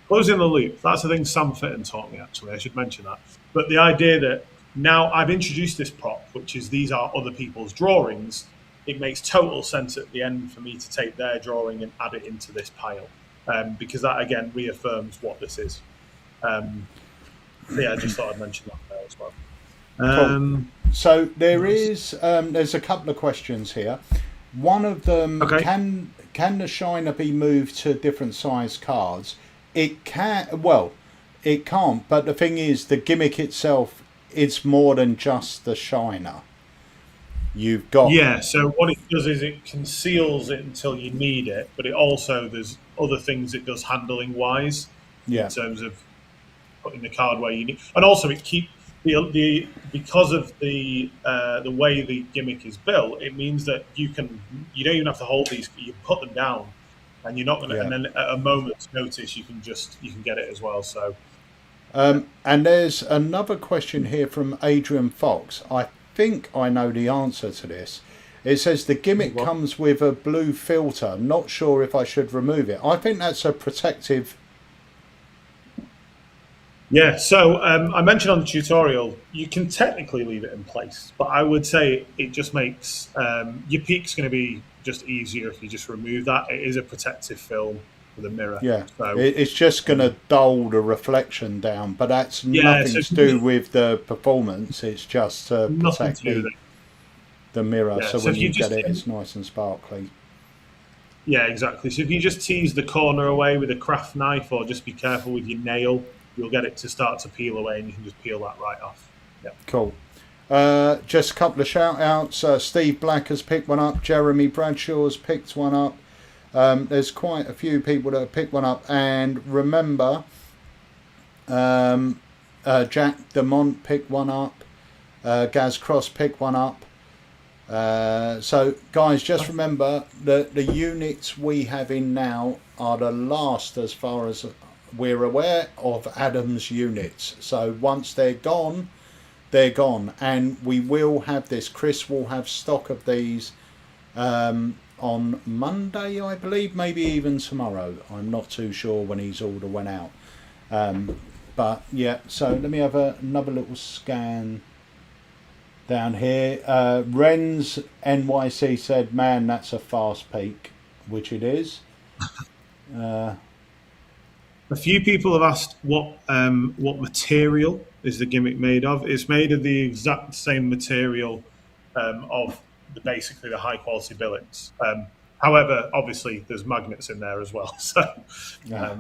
Closing the loop, that's the thing Sam Fitton taught me, actually. I should mention that. But the idea that now I've introduced this prop, which is these are other people's drawings, it makes total sense at the end for me to take their drawing and add it into this pile, because that, again, reaffirms what this is. Yeah, I just thought I'd mention that there as well. Cool. So there's a couple of questions here. One of them, can the shiner be moved to different size cards? It can. Well, it can't. But the thing is, the gimmick itself, it's more than just the shiner. You've got So what it does is it conceals it until you need it, but it also there's other things it does handling wise. In terms of putting the card where you need, and also it keeps the because of the way the gimmick is built. It means that you don't even have to hold these. You put them down, and you're not going to. And then at a moment's notice, you can get it as well. So. And there's another question here from Adrian Fox. I think I know the answer to this. It says the gimmick comes with a blue filter. Not sure if I should remove it. I think that's a protective. Yeah, so I mentioned on the tutorial, you can technically leave it in place, but I would say it just makes your peak's going to be just easier if you just remove that. It is a protective film with a mirror. Yeah, so, it's just going to dull the reflection down, but that's nothing to do with the performance. It's just to protect the mirror, so when you get it, it's nice and sparkly. Yeah, exactly. So if you just tease the corner away with a craft knife, or just be careful with your nail, you'll get it to start to peel away, and you can just peel that right off. Yeah. Cool. Just a couple of shout outs. Steve Black has picked one up. Jeremy Bradshaw's picked one up. There's quite a few people that have picked one up. And remember, Jack DeMont picked one up. Gaz Cross picked one up. So guys, just remember that the units we have in now are the last, as far as we're aware, of Adam's units. So once they're gone, they're gone, and we will have this. Chris will have stock of these on Monday, I believe, maybe even tomorrow. I'm not too sure when his order went out, but yeah. So let me have another little scan down here. Ren's NYC said, "Man, that's a fast peak," which it is. A few people have asked what material is the gimmick made of. It's made of the exact same material of basically the high quality billets. However, obviously there's magnets in there as well. So yeah.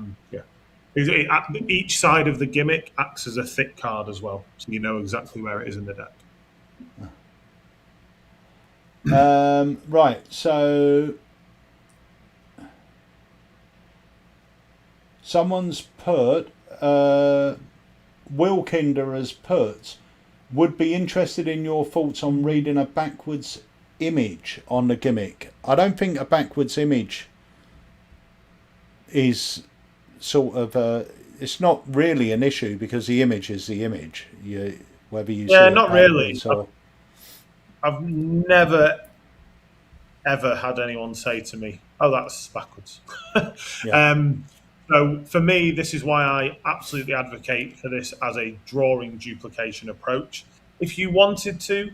Each side of the gimmick acts as a thick card as well, so you know exactly where it is in the deck. Right, so someone's put, Wilkinder has put, would be interested in your thoughts on reading a backwards image on the gimmick. I don't think a backwards image is sort of it's not really an issue because the image is the image. Whether you see it not really. Or... I've never ever had anyone say to me, "Oh, that's backwards." So for me, this is why I absolutely advocate for this as a drawing duplication approach. If you wanted to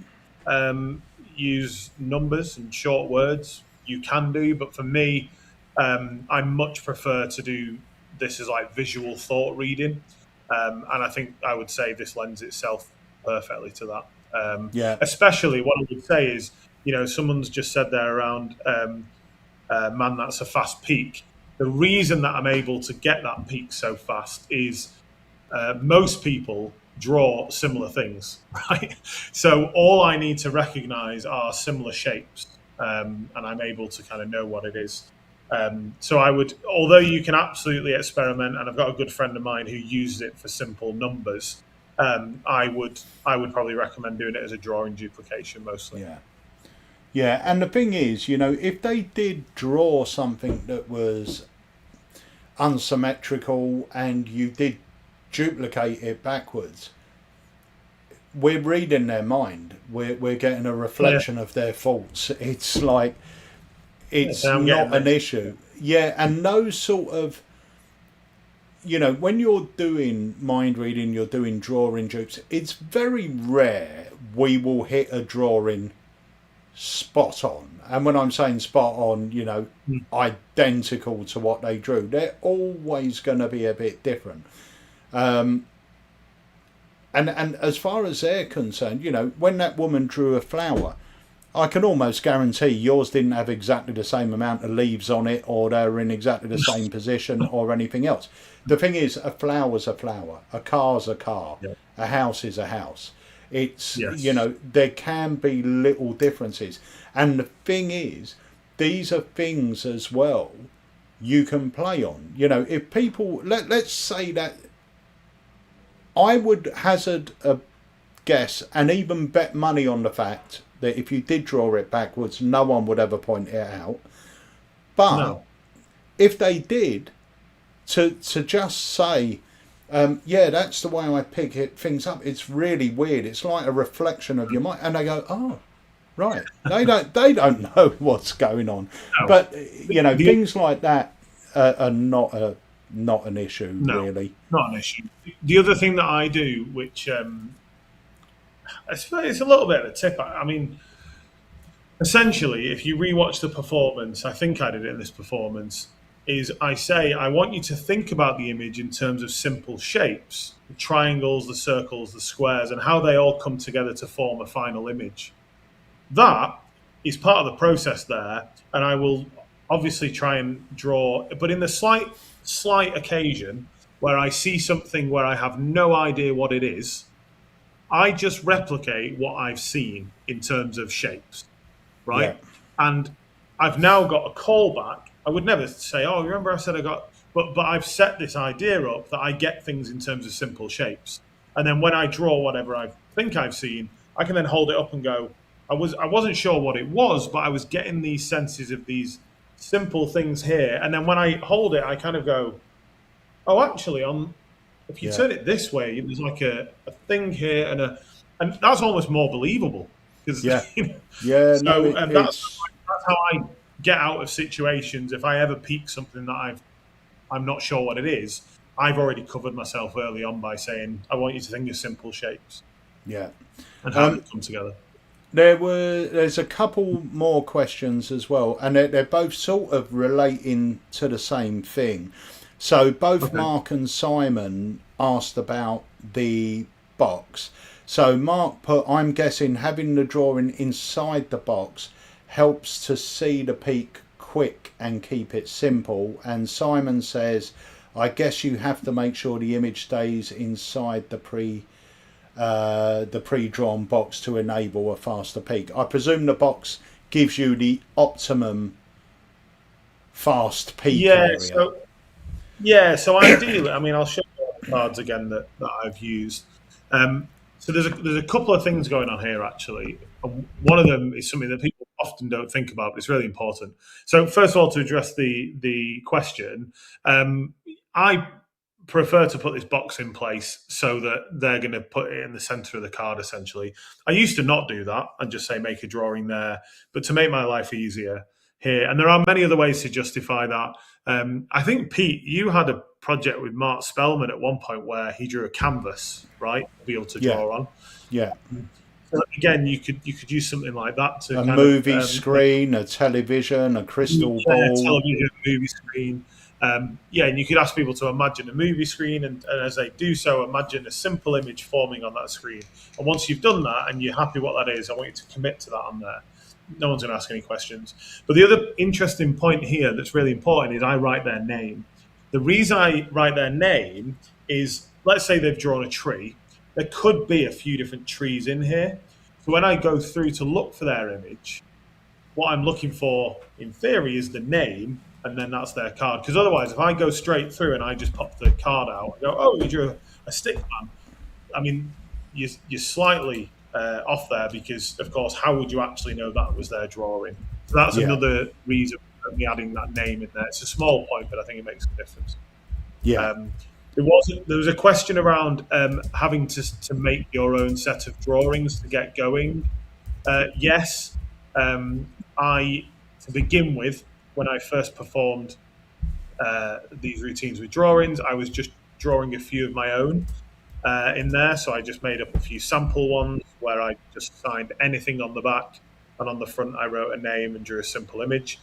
use numbers and short words, you can do, but for me, I much prefer to do this as like visual thought reading, and I think I would say this lends itself perfectly to that. Especially what I would say is, someone's just said there around man, that's a fast peak. The reason that I'm able to get that peak so fast is most people draw similar things, right? So all I need to recognize are similar shapes, and I'm able to kind of know what it is. So I would, although you can absolutely experiment, and I've got a good friend of mine who uses it for simple numbers, I would probably recommend doing it as a drawing duplication mostly. Yeah, and the thing is, if they did draw something that was unsymmetrical and you did duplicate it backwards, we're reading their mind. We're getting a reflection of their thoughts. It's like, it's not an issue. Yeah, and those sort of, when you're doing mind reading, you're doing drawing dupes, it's very rare we will hit a drawing spot on. And when I'm saying spot on, identical to what they drew, they're always going to be a bit different. And as far as they're concerned, when that woman drew a flower, I can almost guarantee yours didn't have exactly the same amount of leaves on it, or they were in exactly the same position, or anything else. The thing is, a flower's a flower, a car's a car, a house is a house. It's, there can be little differences. And the thing is, these are things as well you can play on. If people, let's say that I would hazard a guess and even bet money on the fact that if you did draw it backwards, no one would ever point it out. But if they did, to just say, that's the way I pick things up, it's really weird. It's like a reflection of your mind. And they go, oh, right. They don't know what's going on. No. But, things like that are not an issue, really. Not an issue. The other thing that I do, which it's a little bit of a tip. I mean, essentially, if you rewatch the performance, I think I did it in this performance, is I say, I want you to think about the image in terms of simple shapes, the triangles, the circles, the squares, and how they all come together to form a final image. That is part of the process there, and I will obviously try and draw, but in the slight occasion where I see something where I have no idea what it is, I just replicate what I've seen in terms of shapes, right? Yeah. And I've now got a callback. I would never say, oh, remember I said I got, but I've set this idea up that I get things in terms of simple shapes. And then when I draw whatever I think I've seen, I can then hold it up and go, I wasn't sure what it was, but I was getting these senses of these simple things here. And then when I hold it, I kind of go, oh, actually, if you turn it this way, there's like a thing here, and that's almost more believable. That's how I get out of situations. If I ever peek something that I'm not sure what it is, I've already covered myself early on by saying, I want you to think of simple shapes. Yeah. And how they come together. There's a couple more questions as well, and they're both sort of relating to the same thing. So both Mark and Simon asked about the box. So Mark put, I'm guessing having the drawing inside the box helps to see the peak quick and keep it simple. And Simon says, I guess you have to make sure the image stays inside the pre-drawn box to enable a faster peak. I presume the box gives you the optimum fast peak area. So ideally, I mean, I'll show you the cards again that I've used. So there's a couple of things going on here, actually. One of them is something that people often don't think about, but it's really important. So first of all, to address the question, I prefer to put this box in place so that they're going to put it in the center of the card, essentially. I used to not do that and just say make a drawing there, but to make my life easier here, and there are many other ways to justify that. I think, Pete, you had a project with Mark Spellman at one point where he drew a canvas, right, to be able to draw on. Yeah. So again, you could use something like that to a movie screen, a television, a crystal ball, television, movie screen. And you could ask people to imagine a movie screen, and as they do so, imagine a simple image forming on that screen. And once you've done that and you're happy what that is, I want you to commit to that on there. No one's going to ask any questions. But the other interesting point here that's really important is I write their name. The reason I write their name is, let's say they've drawn a tree. There could be a few different trees in here. So when I go through to look for their image, what I'm looking for, in theory, is the name, and then that's their card. Because otherwise, if I go straight through and I just pop the card out and go, oh, you drew a stick man, I mean, you're slightly off there, because, of course, how would you actually know that was their drawing? So that's another reason for me adding that name in there. It's a small point, but I think it makes a difference. Yeah. There was a question around having to make your own set of drawings to get going. Yes. To begin with, when I first performed these routines with drawings, I was just drawing a few of my own in there. So I just made up a few sample ones where I just signed anything on the back, and on the front I wrote a name and drew a simple image.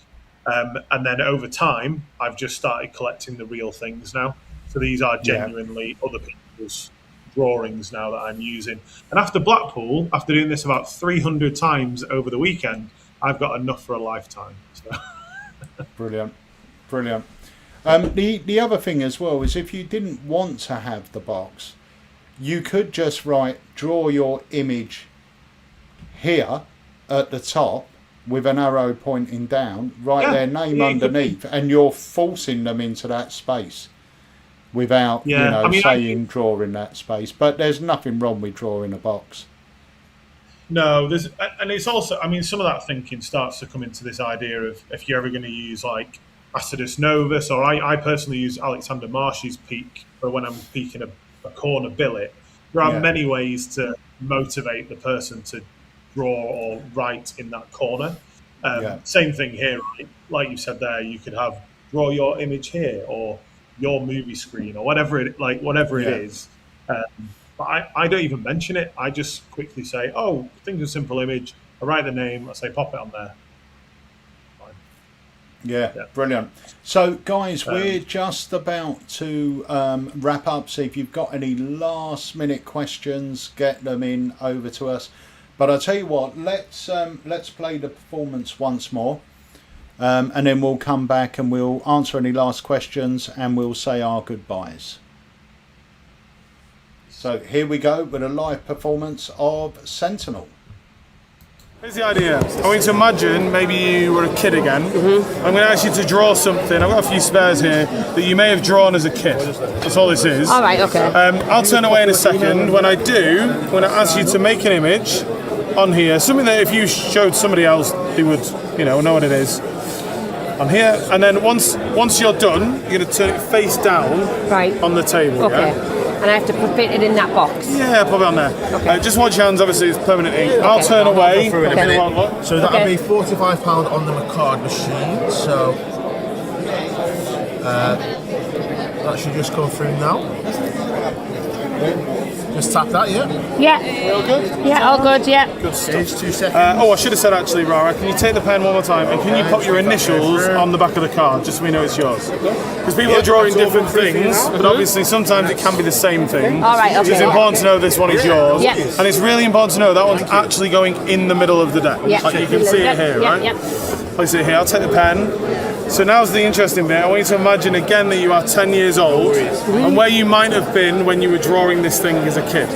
And then over time, I've just started collecting the real things now. So these are genuinely other people's drawings now that I'm using. And after Blackpool, after doing this about 300 times over the weekend, I've got enough for a lifetime. So. Brilliant. The other thing as well is, if you didn't want to have the box, you could just draw your image here at the top with an arrow pointing down, write their name underneath, and you're forcing them into that space without saying draw in that space. But there's nothing wrong with drawing a box. No, and it's also, I mean, some of that thinking starts to come into this idea of if you're ever going to use like Acidus Novus, or I personally use Alexander Marsh's peak for when I'm peaking a corner billet. There are many ways to motivate the person to draw or write in that corner. Same thing here, right? Like you said there, you could have draw your image here, or your movie screen, or whatever it is. But I don't even mention it. I just quickly say, oh, think of a simple image. I write the name. I say, pop it on there. Fine. Yeah, brilliant. So, guys, we're just about to wrap up. So if you've got any last-minute questions, get them in over to us. But I'll tell you what, let's play the performance once more. And then we'll come back and we'll answer any last questions and we'll say our goodbyes. So here we go with a live performance of Sentinel. Here's the idea. I want you to imagine maybe you were a kid again. I'm going to ask you to draw something. I've got a few spares here that you may have drawn as a kid. That's all this is. All right, okay. I'll turn away in a second. When I do, I'm going to ask you to make an image on here. Something that if you showed somebody else, they would, know what it is. On here. And then once you're done, you're going to turn it face down on the table. Okay. Yeah? And I have to fit it in that box? Yeah, pop it on there. Okay. Just watch your hands, obviously it's permanent ink. Okay. I'll turn away. I'll go through in a minute. So that'll be £45 on the card machine. So that should just go through now. Just tap that, yeah? Yeah. All good? Yeah, all good, yeah. Good stuff. 2 seconds. I should have said actually, Rara, can you take the pen one more time and can you put your initials on the back of the card just so we know it's yours? Because people are drawing different things, but obviously sometimes it can be the same thing. All right, okay. It's important to know this one is yours. Yeah. And it's really important to know that one's actually going in the middle of the deck. Yeah. Like you can see it here, right? Yeah. Place it here. I'll take the pen. So now's the interesting bit. I want you to imagine again that you are 10 years old and where you might have been when you were drawing this thing as a kid.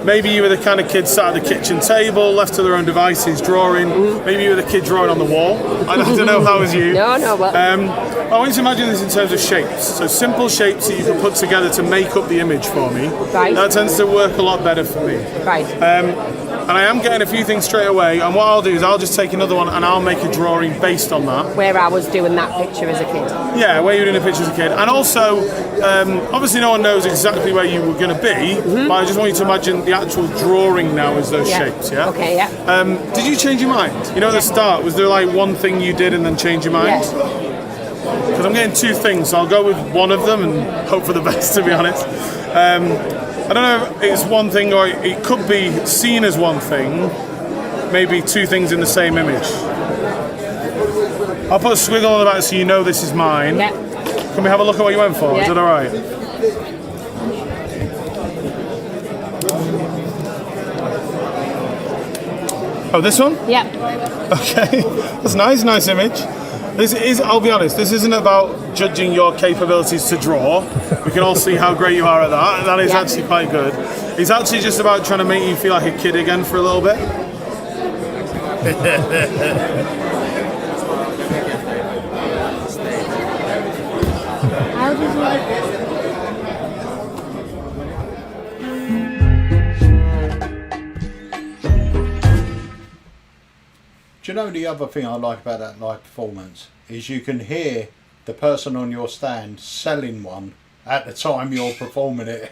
Maybe you were the kind of kid sat at the kitchen table, left to their own devices, drawing. Maybe you were the kid drawing on the wall. I don't know if that was you. No, but... I want you to imagine this in terms of shapes. So simple shapes that you can put together to make up the image for me. Right. That tends to work a lot better for me. Right. And I am getting a few things straight away, and what I'll do is I'll just take another one and I'll make a drawing based on that. Where I was doing that picture as a kid. Yeah, where you were doing a picture as a kid. And also, obviously no one knows exactly where you were going to be, but I just want you to imagine the actual drawing now as those shapes, yeah? Okay, yeah. Did you change your mind? You know at the start, was there like one thing you did and then change your mind? Because I'm getting two things, so I'll go with one of them and hope for the best, to be honest. I don't know if it's one thing or it could be seen as one thing, maybe two things in the same image. I'll put a squiggle on the back so you know this is mine. Yeah. Can we have a look at what you went for? Yeah. Is that alright? Oh, this one? Yeah. Okay, that's nice image. This is, I'll be honest, this isn't about judging your capabilities to draw. We can all see how great you are at that. That is actually quite good. It's actually just about trying to make you feel like a kid again for a little bit. How did you... Do you know the other thing I like about that live performance is you can hear the person on your stand selling one at the time you're performing it.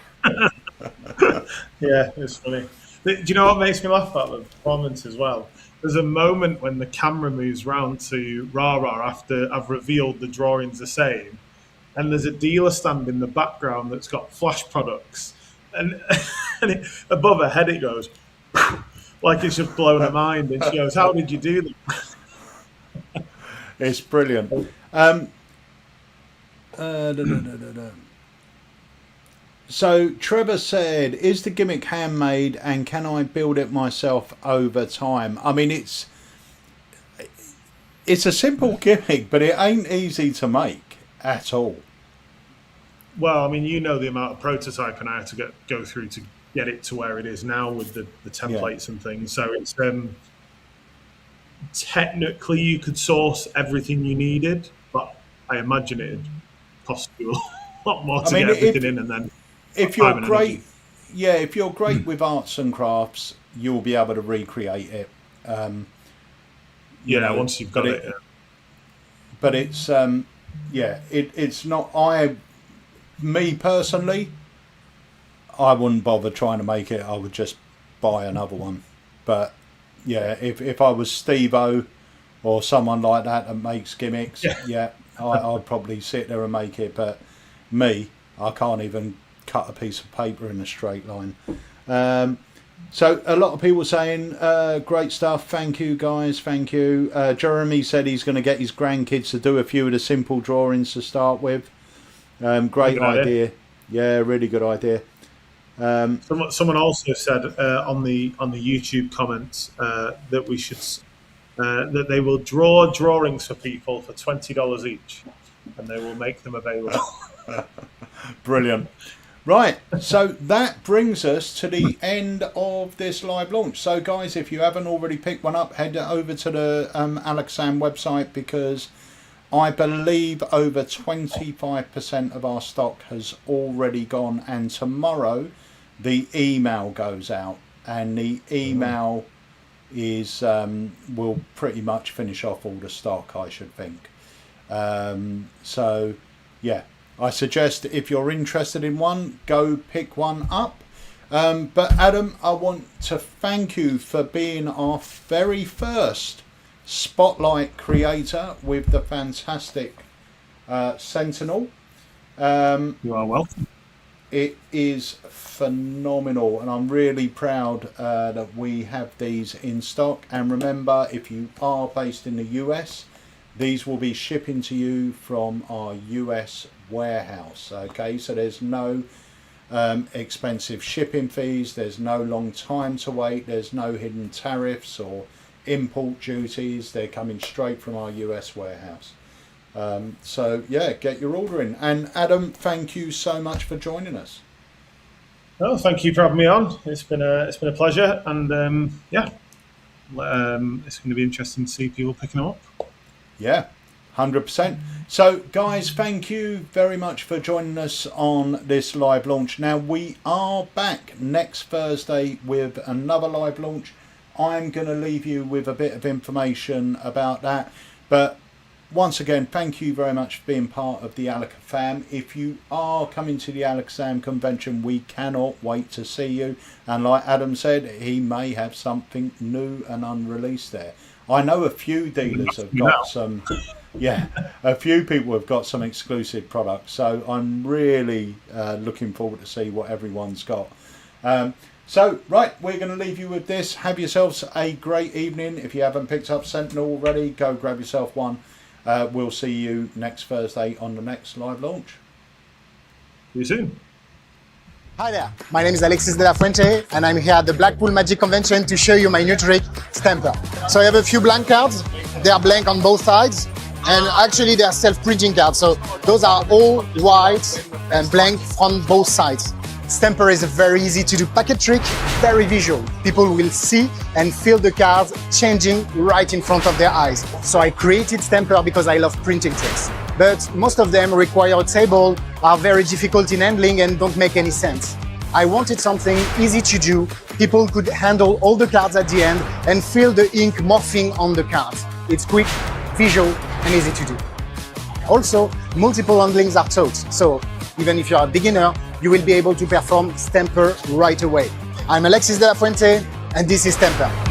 Yeah, it's funny. Do you know what makes me laugh about the performance as well? There's a moment when the camera moves round to Rara after I've revealed the drawing's the same, and there's a dealer stand in the background that's got flash products, and, above her head it goes like it's just blown her mind, and she goes, "How did you do that?" It's brilliant. So Trevor said, is the gimmick handmade and can I build it myself over time? I mean, it's a simple gimmick, but it ain't easy to make at all. Well, I mean, you know the amount of prototyping I had to go through to get it to where it is now with the templates and things. So it's technically you could source everything you needed, but I imagine it'd cost you a lot more to get everything in, and then if you're great, if you're great with arts and crafts, you'll be able to recreate it. Once you've got it. But it's it's not. Me personally, I wouldn't bother trying to make it. I would just buy another one. But yeah, if I was Steve-O or someone like that makes gimmicks, I'd probably sit there and make it. But me, I can't even cut a piece of paper in a straight line. So a lot of people saying great stuff. Thank you guys, thank you. Jeremy said he's going to get his grandkids to do a few of the simple drawings to start with. Great idea. Yeah, really good idea. Someone also said on the YouTube comments that we should that they will draw drawings for people for $20 each, and they will make them available. Brilliant. Right, so that brings us to the end of this live launch. So guys, if you haven't already picked one up, head over to the Alakazam website, because I believe over 25% of our stock has already gone, and tomorrow the email goes out, and the email is will pretty much finish off all the stock, I should think. So yeah, I suggest if you're interested in one, go pick one up. But Adam, I want to thank you for being our very first Spotlight creator with the fantastic Sentinel. You are welcome. it is phenomenal, and I'm really proud that we have these in stock. And remember, if you are based in the US, these will be shipping to you from our US warehouse. Okay, so there's no expensive shipping fees, there's no long time to wait, there's no hidden tariffs or import duties. They're coming straight from our US warehouse. So yeah, get your order in. And Adam, thank you so much for joining us. Well, thank you for having me on. It's been a pleasure, and yeah, it's going to be interesting to see people picking them up. Yeah, 100%. So guys, thank you very much for joining us on this live launch. Now we are back next Thursday with another live launch. I'm going to leave you with a bit of information about that, but once again, thank you very much for being part of the Alakazam. If you are coming to the Alakazam convention, we cannot wait to see you. And like Adam said, he may have something new and unreleased there. I know a few dealers have got some, yeah, a few people have got some exclusive products. So I'm really looking forward to see what everyone's got. So, right, we're going to leave you with this. Have yourselves a great evening. If you haven't picked up Sentinel already, go grab yourself one. We'll see you next Thursday on the next live launch. See you soon. Hi there, my name is Alexis de la Fuente, and I'm here at the Blackpool Magic Convention to show you my new trick, Stamper. So I have a few blank cards. They are blank on both sides, and actually they are self-printing cards. So those are all white and blank from both sides. Stamper is a very easy to do packet trick, very visual. People will see and feel the cards changing right in front of their eyes. So I created Stamper because I love printing tricks. But most of them require a table, are very difficult in handling and don't make any sense. I wanted something easy to do. People could handle all the cards at the end and feel the ink morphing on the cards. It's quick, visual and easy to do. Also, multiple handlings are taught. So even if you're a beginner, you will be able to perform Stamper right away. I'm Alexis de la Fuente and this is Stamper.